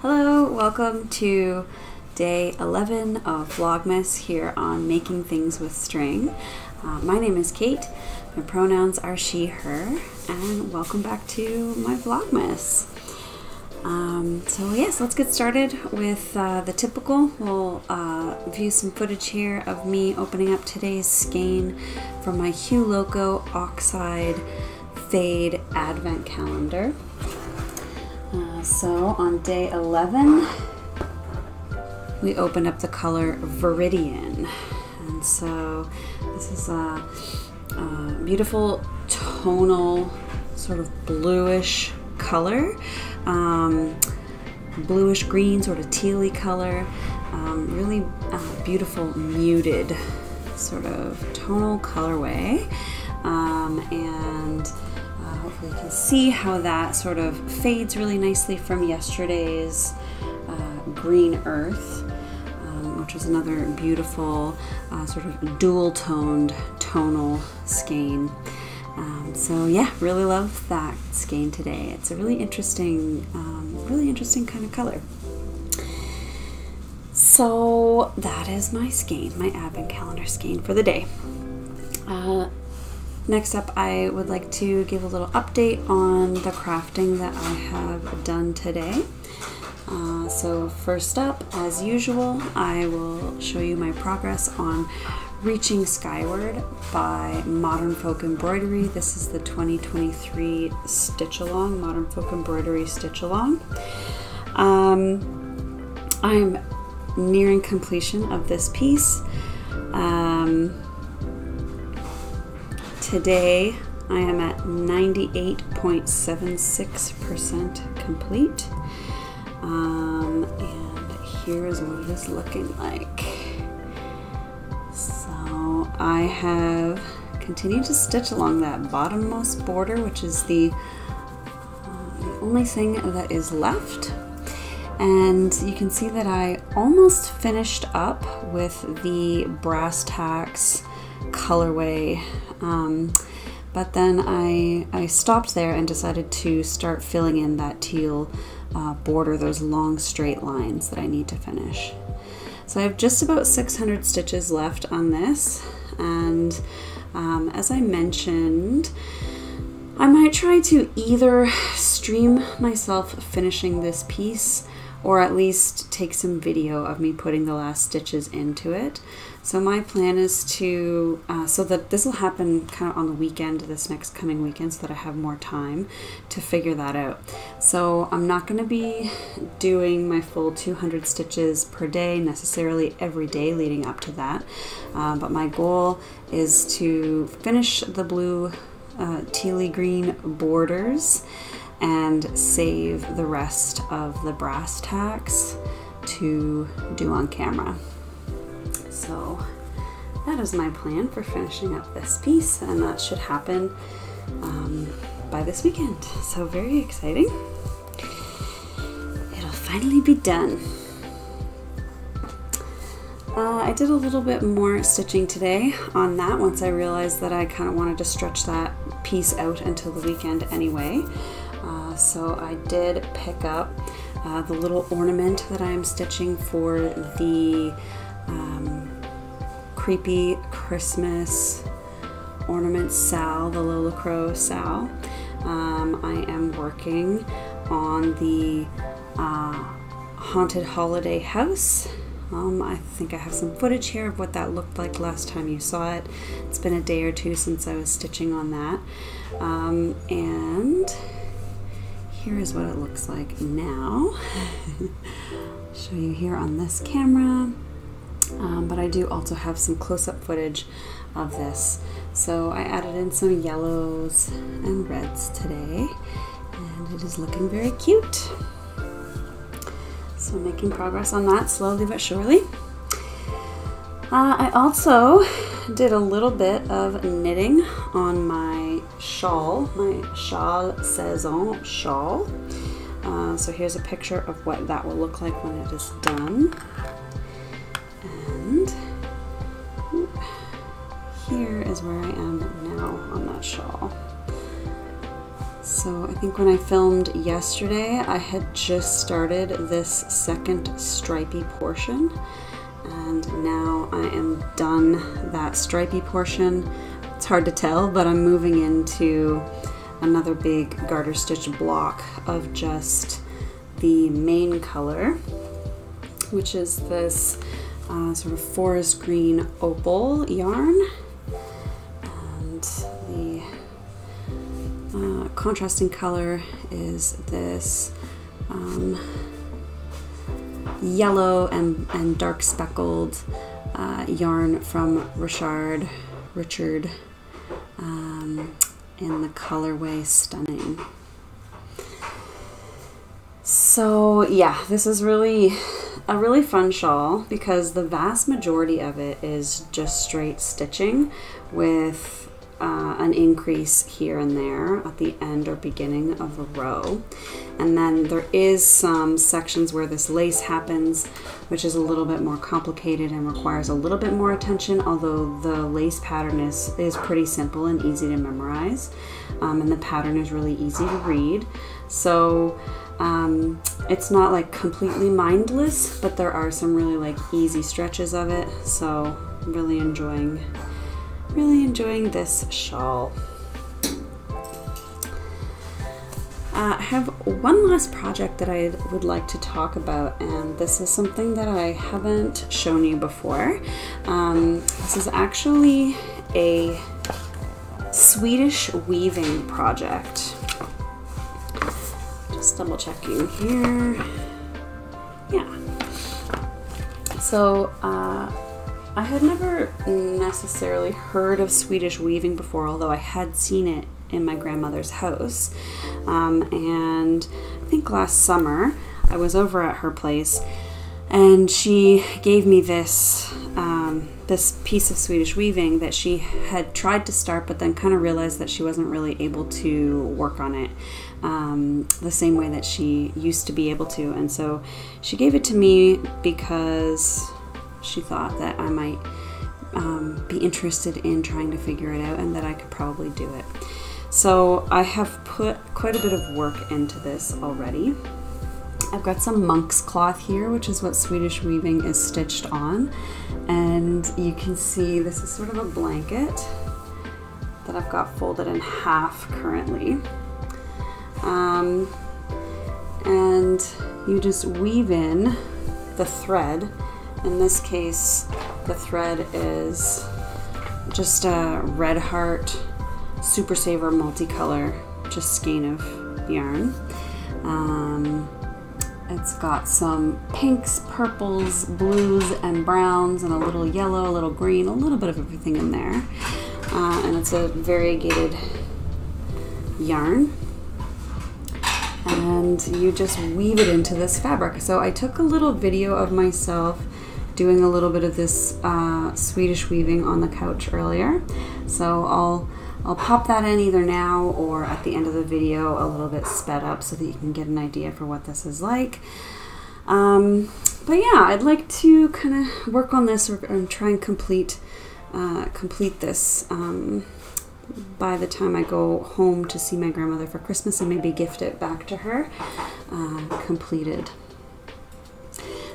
Hello, welcome to day 11 of Vlogmas here on Making Things with String. My name is Kate, my pronouns are she, her, and welcome back to my Vlogmas. So yes, let's get started with the typical. We'll view some footage here of me opening up today's skein from my Hue Loco Oxide Fade Advent Calendar. So on day 11, we opened up the color Viridian. And so this is a beautiful tonal sort of bluish color, bluish green, sort of tealy color, really beautiful muted sort of tonal colorway, and hopefully you can see how that sort of fades really nicely from yesterday's green earth, which was another beautiful sort of dual-toned tonal skein. So yeah, really love that skein today. It's a really interesting kind of color. So that is my skein, my Advent Calendar skein for the day. Next up, I would like to give a little update on the crafting that I have done today. So first up, as usual, I will show you my progress on Reaching Skyward by Modern Folk Embroidery. This is the 2023 Stitch Along, Modern Folk Embroidery Stitch Along. I'm nearing completion of this piece. Today I am at 98.76% complete, and here is what it is looking like. So I have continued to stitch along that bottommost border, which is the only thing that is left. And you can see that I almost finished up with the brass tacks colorway, but then I stopped there and decided to start filling in that teal border, those long straight lines that I need to finish. So I have just about 600 stitches left on this, and as I mentioned, I might try to either stream myself finishing this piece or at least take some video of me putting the last stitches into it. So my plan is to, so that this will happen kind of on the weekend, this next coming weekend, so that I have more time to figure that out. So I'm not going to be doing my full 200 stitches per day necessarily every day leading up to that, but my goal is to finish the blue tealy green borders and save the rest of the brass tacks to do on camera. So that is my plan for finishing up this piece, and that should happen by this weekend. So very exciting. It'll finally be done. I did a little bit more stitching today on that once I realized that I kind of wanted to stretch that piece out until the weekend anyway. So I did pick up the little ornament that I'm stitching for the creepy Christmas ornament Sal, the Lola Crow Sal. I am working on the Haunted Holiday House. I think I have some footage here of what that looked like last time you saw it. It's been a day or two since I was stitching on that. And here is what it looks like now. I'll show you here on this camera. But I do also have some close-up footage of this. So I added in some yellows and reds today, and it is looking very cute. So making progress on that slowly but surely. I also did a little bit of knitting on my shawl, my Shawl Saison shawl. So here's a picture of what that will look like when it is done. And here is where I am now on that shawl. So So I think when I filmed yesterday, I had just started this second stripy portion, and now I am done that stripy portion. It's hard to tell, but I'm moving into another big garter stitch block of just the main color, which is this sort of forest green opal yarn, and the contrasting color is this yellow and dark speckled yarn from Richard in the colorway Stunning. So yeah, this is really a really fun shawl because the vast majority of it is just straight stitching with an increase here and there at the end or beginning of a row. And then there is some sections where this lace happens, which is a little bit more complicated and requires a little bit more attention, although the lace pattern is pretty simple and easy to memorize. And the pattern is really easy to read. So it's not like completely mindless, but there are some really like easy stretches of it. So really enjoying this shawl. I have one last project that I would like to talk about, and this is something that I haven't shown you before. This is actually a Swedish weaving project. Just double checking here. Yeah. So I had never necessarily heard of Swedish weaving before, although I had seen it in my grandmother's house. And I think last summer I was over at her place and she gave me this this piece of Swedish weaving that she had tried to start, but then kind of realized that she wasn't really able to work on it the same way that she used to be able to. And so she gave it to me because she thought that I might be interested in trying to figure it out and that I could probably do it. So I have put quite a bit of work into this already. I've got some monk's cloth here, which is what Swedish weaving is stitched on. And you can see this is sort of a blanket that I've got folded in half currently. And you just weave in the thread. In this case, the thread is just a Red Heart Super Saver multicolor, just skein of yarn. It's got some pinks, purples, blues, and browns, and a little yellow, a little green, a little bit of everything in there. And it's a variegated yarn. And you just weave it into this fabric. So I took a little video of myself doing a little bit of this Swedish weaving on the couch earlier. So I'll pop that in either now or at the end of the video a little bit sped up so that you can get an idea for what this is like. But yeah, I'd like to kind of work on this and try and complete this by the time I go home to see my grandmother for Christmas and maybe gift it back to her completed.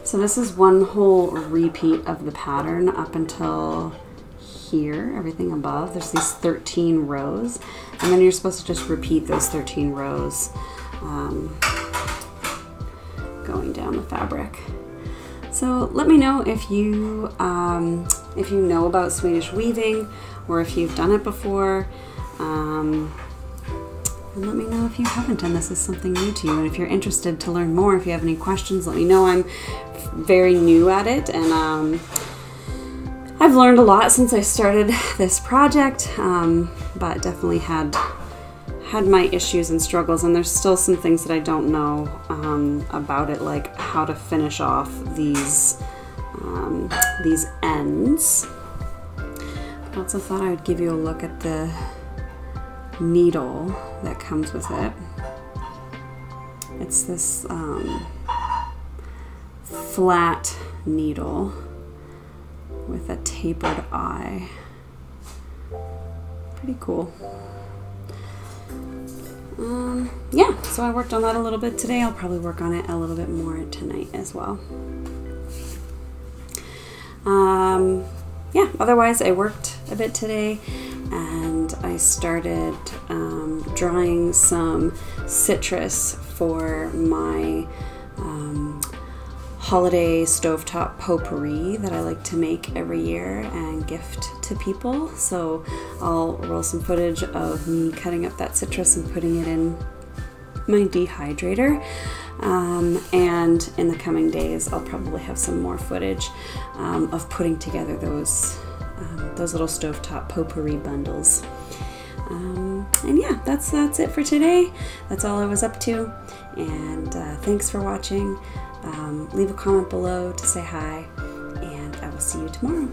So this is one whole repeat of the pattern up until here, everything above. There's these 13 rows, and then you're supposed to just repeat those 13 rows going down the fabric. So let me know if you know about Swedish weaving or if you've done it before. And let me know if you haven't and this is something new to you. And if you're interested to learn more, if you have any questions, let me know. I'm very new at it, and I've learned a lot since I started this project, but definitely had my issues and struggles, and there's still some things that I don't know about it, like how to finish off these ends. I also thought I would give you a look at the needle that comes with it. It's this flat needle with a tapered eye. Pretty cool. So I worked on that a little bit today. I'll probably work on it a little bit more tonight as well. Yeah, otherwise I worked a bit today, and I started drawing some citrus for my holiday stovetop potpourri that I like to make every year and gift to people. So I'll roll some footage of me cutting up that citrus and putting it in my dehydrator. And in the coming days, I'll probably have some more footage of putting together those little stovetop potpourri bundles. And yeah, that's it for today. That's all I was up to. And thanks for watching. Leave a comment below to say hi, and I will see you tomorrow.